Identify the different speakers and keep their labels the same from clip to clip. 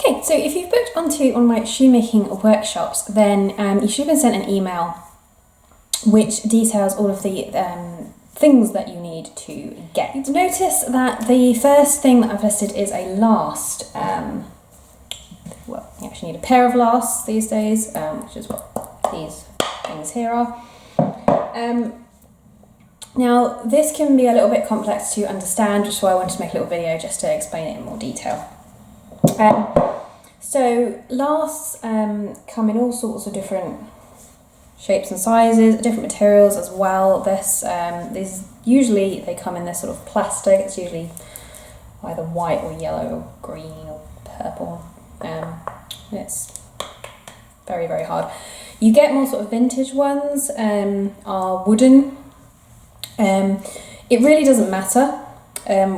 Speaker 1: Okay, so if you've booked onto one of my shoemaking workshops, then you should have been sent an email which details all of the things that you need to get. You'll notice that the first thing that I've listed is a last. Well, you actually need a pair of lasts these days, which is what these things here are. Now, this can be a little bit complex to understand, which is why I wanted to make a little video just to explain it in more detail. So lasts come in all sorts of different shapes and sizes, different materials as well. These usually they come in this sort of plastic. It's usually either white or yellow or green or purple. It's very, very hard. You get more sort of vintage ones, are wooden. It really doesn't matter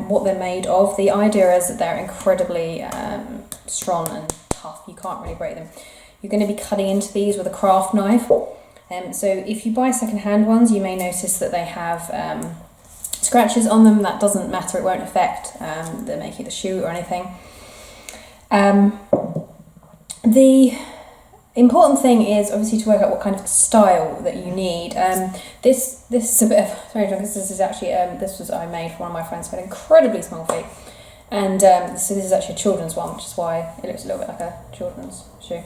Speaker 1: what they're made of. The idea is that they're incredibly strong and tough. You can't really break them. You're going to be cutting into these with a craft knife. So if you buy second-hand ones, you may notice that they have scratches on them. That doesn't matter. It won't affect the making of the shoe or anything. The important thing is obviously to work out what kind of style that you need. This is a bit of sorry, because this is actually this was I made for one of my friends who had incredibly small feet, and so this is actually a children's one, which is why it looks a little bit like a children's shoe.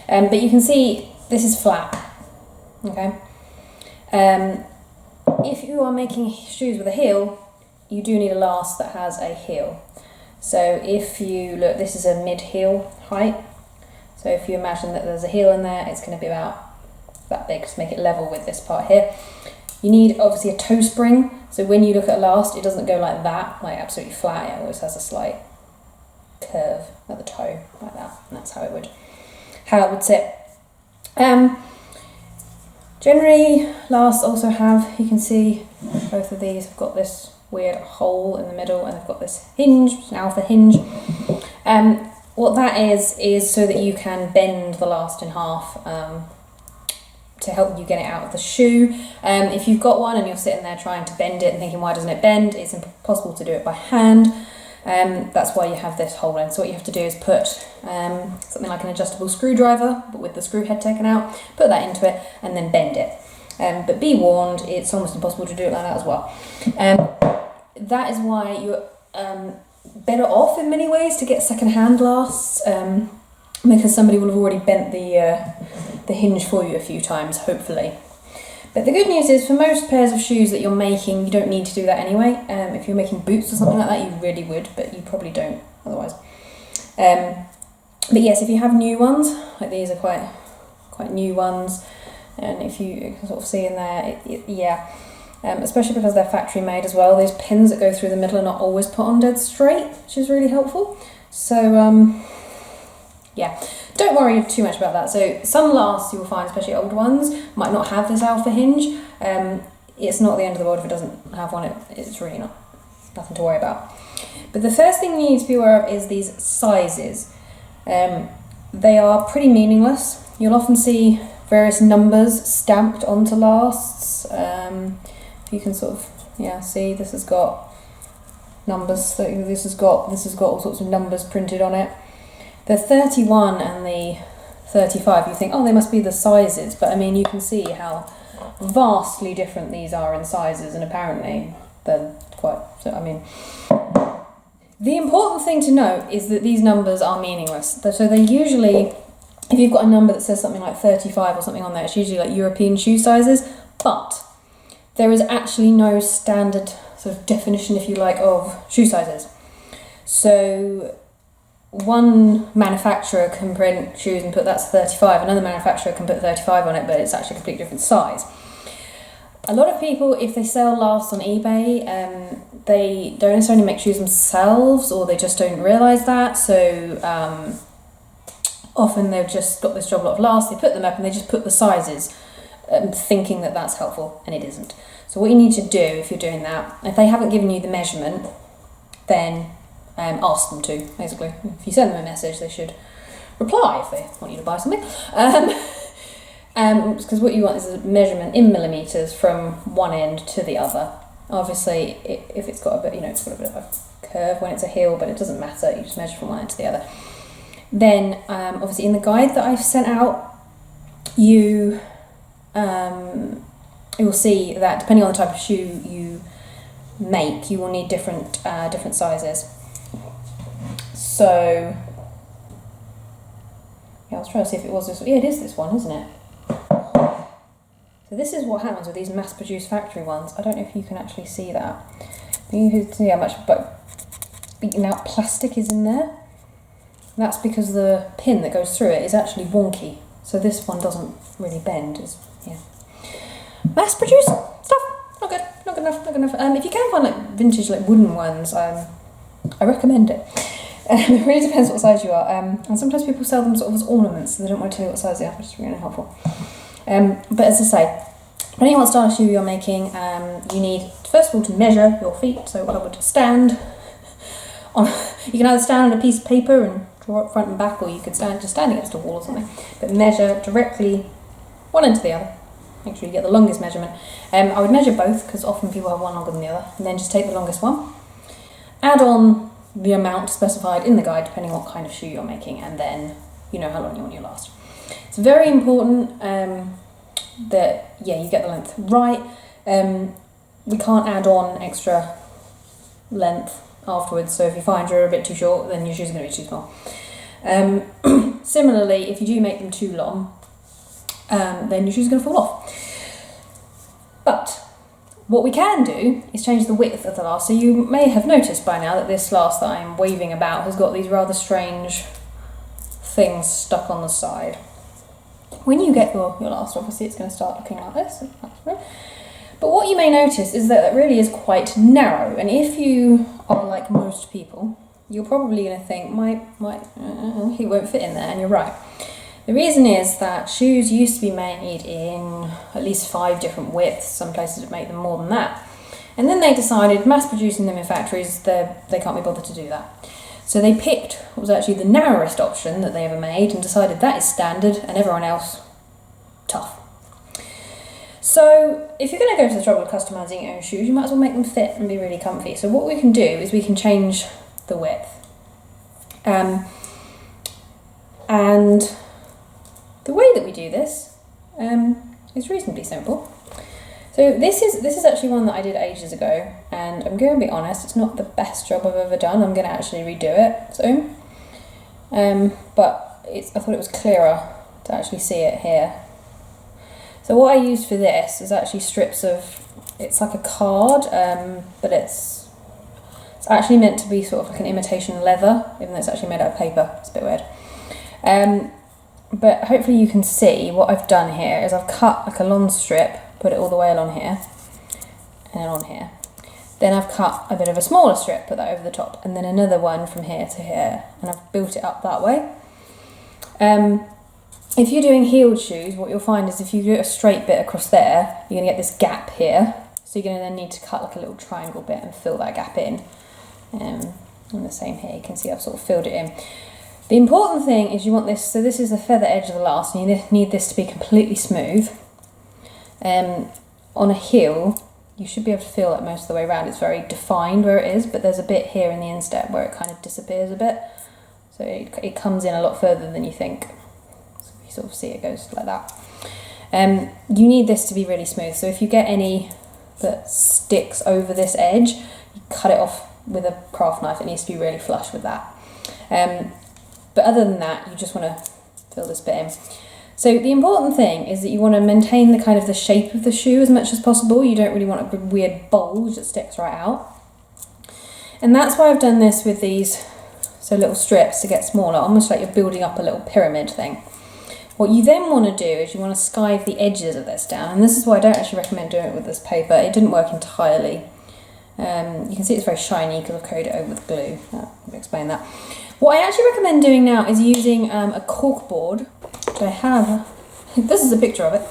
Speaker 1: But you can see this is flat. Okay. If you are making shoes with a heel, you do need a last that has a heel. So if you look, this is a mid-heel height. So if you imagine that there's a heel in there, it's going to be about that big to make it level with this part here. You need obviously a toe spring. So when you look at a last, it doesn't go like that, like absolutely flat. It always has a slight curve at the toe, like that. And that's how it would sit. Generally, lasts also have, you can see both of these have got this weird hole in the middle, and they've got this hinge, an alpha hinge. What that is so that you can bend the last in half to help you get it out of the shoe. If you've got one and you're sitting there trying to bend it and thinking, why doesn't it bend? It's impossible to do it by hand. That's why you have this hole in. So what you have to do is put something like an adjustable screwdriver, but with the screw head taken out, put that into it and then bend it. But be warned, it's almost impossible to do it like that as well. That is why you're better off in many ways to get second-hand lasts, because somebody will have already bent the hinge for you a few times, hopefully. But the good news is, for most pairs of shoes that you're making, you don't need to do that anyway. If you're making boots or something like that, you really would, but you probably don't otherwise. But yes, if you have new ones, like these are quite new ones, and if you can sort of see in there, especially because they're factory made as well, those pins that go through the middle are not always put on dead straight, which is really helpful. So yeah, don't worry too much about that. So some lasts you will find, especially old ones, might not have this alpha hinge. It's not the end of the world if it doesn't have one. It's really nothing to worry about. But the first thing you need to be aware of is these sizes. They are pretty meaningless. You'll often see various numbers stamped onto lasts. You can sort of see this has got numbers. This has got all sorts of numbers printed on it. The 31 and the 35, you think, oh, they must be the sizes, but I mean, you can see how vastly different these are in sizes, and apparently they're quite. So I mean, the important thing to note is that these numbers are meaningless. So they usually, if you've got a number that says something like 35 or something on there, it's usually like European shoe sizes, but there is actually no standard sort of definition, if you like, of shoe sizes. So one manufacturer can print shoes and put that's 35, another manufacturer can put 35 on it, but it's actually a completely different size. A lot of people, if they sell lasts on eBay, they don't necessarily make shoes themselves, or they just don't realise that, so often they've just got this job lot of lasts, they put them up and they just put the sizes, thinking that that's helpful, and it isn't. So what you need to do if you're doing that, if they haven't given you the measurement, then ask them to, basically. If you send them a message, they should reply if they want you to buy something. Because what you want is a measurement in millimetres from one end to the other. Obviously, if it's got a bit, it's got a bit of a curve when it's a heel, but it doesn't matter, you just measure from one end to the other. Then obviously in the guide that I've sent out, you will see that depending on the type of shoe you make, you will need different sizes. So yeah, I was trying to see if it was this. Yeah, it is this one, isn't it? So this is what happens with these mass-produced factory ones. I don't know if you can actually see that. You can see how much beaten out plastic is in there. That's because the pin that goes through it is actually wonky. So this one doesn't really bend. Yeah. Mass-produced stuff, not good, not good enough, not good enough. If you can find like vintage like wooden ones, I recommend it. It really depends what size you are. And sometimes people sell them sort of as ornaments, so they don't want to tell you what size they are, which is really helpful. But as I say, depending on what style of shoe you're making, you need, first of all, to measure your feet. So I would stand on, you can either stand on a piece of paper and draw it front and back, or you could stand against a wall or something. But measure directly one end to the other. Make sure you get the longest measurement. I would measure both, because often people have one longer than the other, and then just take the longest one. Add on the amount specified in the guide, depending on what kind of shoe you're making, and then you know how long you want your last. It's very important that, yeah, you get the length right. We can't add on extra length afterwards, so if you find you're a bit too short, then your shoes are going to be too small. Similarly, if you do make them too long, then your shoes are going to fall off. But what we can do is change the width of the last. So you may have noticed by now that this last that I'm waving about has got these rather strange things stuck on the side. When you get your last, obviously it's going to start looking like this. But what you may notice is that it really is quite narrow, and if you are like most people, you're probably going to think, he won't fit in there, and you're right. The reason is that shoes used to be made in at least 5 different widths. Some places would make them more than that. And then they decided, mass producing them in factories, they can't be bothered to do that. So they picked what was actually the narrowest option that they ever made and decided that is standard and everyone else, tough. So if you're going to go to the trouble of customising your own shoes, you might as well make them fit and be really comfy. So what we can do is we can change the width. And the way that we do this is reasonably simple. So this is actually one that I did ages ago, and I'm going to be honest, it's not the best job I've ever done. I'm going to actually redo it soon. But I thought it was clearer to actually see it here. So what I used for this is actually strips of, it's like a card, but it's actually meant to be sort of like an imitation leather, even though it's actually made out of paper. It's a bit weird. But hopefully you can see what I've done here is I've cut like a long strip, put it all the way along here, and then on here. Then I've cut a bit of a smaller strip, put that over the top, and then another one from here to here, and I've built it up that way. If you're doing heeled shoes, what you'll find is if you do a straight bit across there, you're going to get this gap here. So you're going to then need to cut like a little triangle bit and fill that gap in. And the same here, you can see I've sort of filled it in. The important thing is you want this, so this is the feather edge of the last, and you need this to be completely smooth. On a heel, you should be able to feel it most of the way around. It's very defined where it is, but there's a bit here in the instep where it kind of disappears a bit. So it comes in a lot further than you think. So you sort of see it goes like that. You need this to be really smooth. So if you get any that sticks over this edge, you cut it off with a craft knife. It needs to be really flush with that. But other than that, you just want to fill this bit in. So the important thing is that you want to maintain the kind of the shape of the shoe as much as possible. You don't really want a weird bulge that sticks right out. And that's why I've done this with these little strips to get smaller, almost like you're building up a little pyramid thing. What you then want to do is you want to skive the edges of this down, and this is why I don't actually recommend doing it with this paper. It didn't work entirely. You can see it's very shiny because I've coated it over with glue. I'll explain that. What I actually recommend doing now is using a cork board, which I have. This is a picture of it.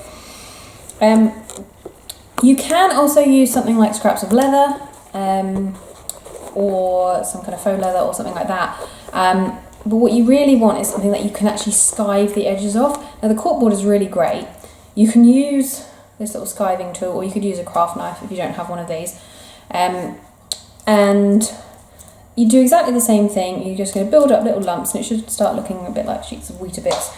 Speaker 1: You can also use something like scraps of leather, or some kind of faux leather or something like that. But what you really want is something that you can actually skive the edges off. Now the cork board is really great. You can use this little skiving tool, or you could use a craft knife if you don't have one of these. And you do exactly the same thing. You're just going to build up little lumps, and it should start looking a bit like sheets of Weetabix.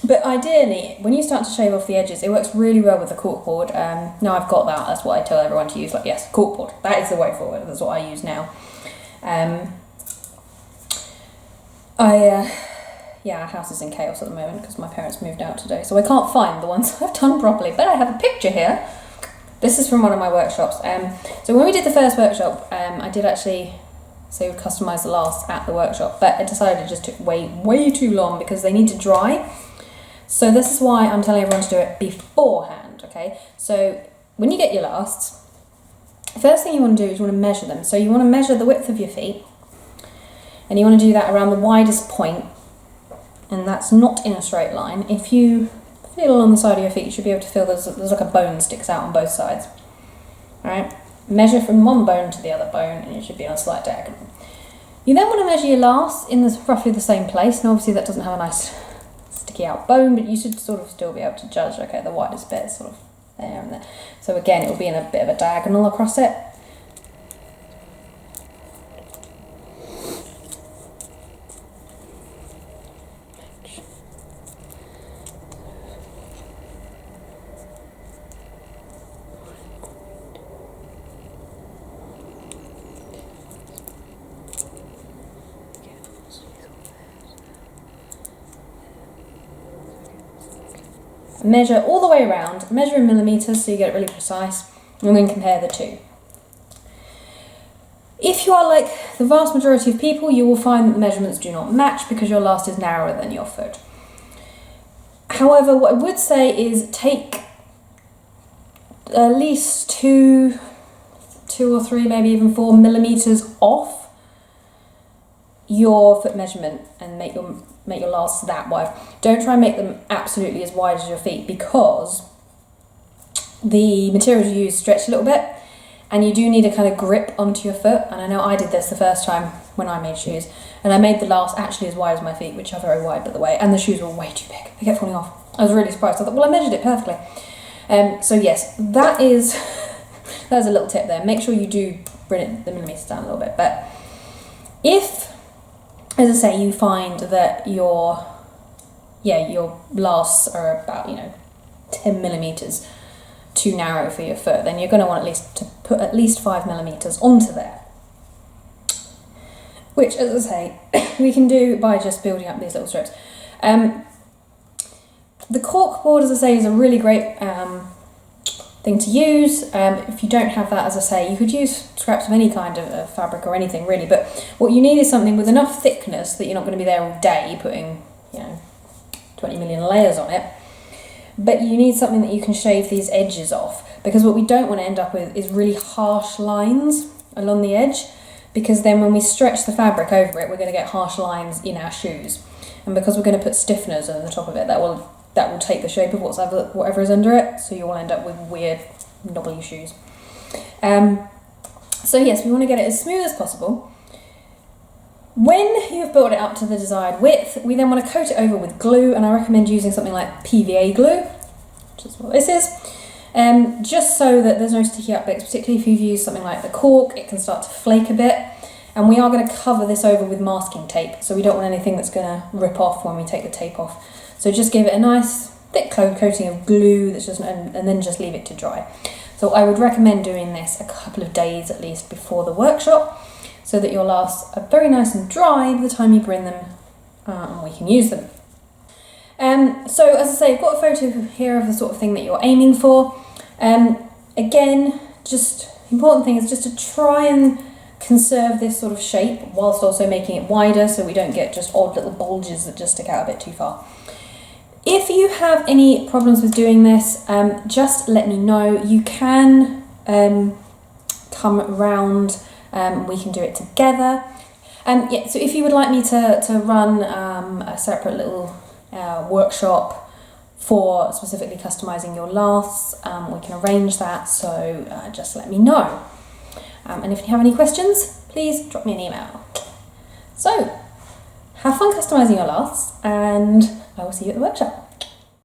Speaker 1: But ideally, when you start to shave off the edges, it works really well with the corkboard. Now I've got that, that's what I tell everyone to use. Like, yes, corkboard, that is the way forward. That's what I use now. Yeah, our house is in chaos at the moment because my parents moved out today, so I can't find the ones I've done properly, but I have a picture here. This is from one of my workshops. So when we did the first workshop, I did actually say we'd customise the last at the workshop, but I decided it just took way too long because they need to dry. So this is why I'm telling everyone to do it beforehand, okay? So when you get your lasts, the first thing you want to do is you want to measure them. So you want to measure the width of your feet, and you want to do that around the widest point, and that's not in a straight line. If you feel along the side of your feet, you should be able to feel there's like a bone sticks out on both sides. Alright, measure from one bone to the other bone, and it should be on a slight diagonal. You then want to measure your last in roughly the same place, and obviously that doesn't have a nice sticky out bone, but you should sort of still be able to judge, okay, the widest bit is sort of there and there. So again, it will be in a bit of a diagonal across it. Measure all the way around, measure in millimetres so you get it really precise, and then compare the two. If you are like the vast majority of people, you will find that the measurements do not match because your last is narrower than your foot. However, what I would say is take at least two or three, maybe even 4 millimetres off your foot measurement and make your lasts that wide. Don't try and make them absolutely as wide as your feet because the materials you use stretch a little bit, and you do need a kind of grip onto your foot. And I know I did this the first time when I made shoes, and I made the last actually as wide as my feet, which are very wide by the way, and the shoes were way too big. They kept falling off. I was really surprised. I thought, well, I measured it perfectly. So yes, that's a little tip there. Make sure you do bring the millimetres down a little bit. But if, as I say, you find that your lasts are about 10 millimetres too narrow for your foot, then you're going to want to put at least 5 millimetres onto there. Which, as I say, we can do by just building up these little strips. The cork board, as I say, is a really great thing to use. If you don't have that, as I say, you could use scraps of any kind of fabric or anything really, but what you need is something with enough thickness that you're not going to be there all day putting 20 million layers on it, but you need something that you can shave these edges off, because what we don't want to end up with is really harsh lines along the edge, because then when we stretch the fabric over it, we're going to get harsh lines in our shoes, and because we're going to put stiffeners over the top of it, that will take the shape of whatever is under it, so you'll end up with weird knobbly shoes. So yes, we want to get it as smooth as possible. When you've built it up to the desired width, we then want to coat it over with glue, and I recommend using something like PVA glue, which is what this is, just so that there's no sticky up bits, particularly if you've used something like the cork, it can start to flake a bit. And we are going to cover this over with masking tape, so we don't want anything that's going to rip off when we take the tape off. So just give it a nice thick coating of glue and then just leave it to dry. So I would recommend doing this a couple of days at least before the workshop, so that your lasts are very nice and dry by the time you bring them and we can use them. So as I say, I've got a photo here of the sort of thing that you're aiming for. Again, just the important thing is just to try and conserve this sort of shape whilst also making it wider, so we don't get just odd little bulges that just stick out a bit too far. If you have any problems with doing this, just let me know. You can come around, we can do it together. So if you would like me to run a separate little workshop for specifically customising your lasts, we can arrange that, so just let me know. And if you have any questions, please drop me an email. So, have fun customising your lasts, and I will see you at the workshop.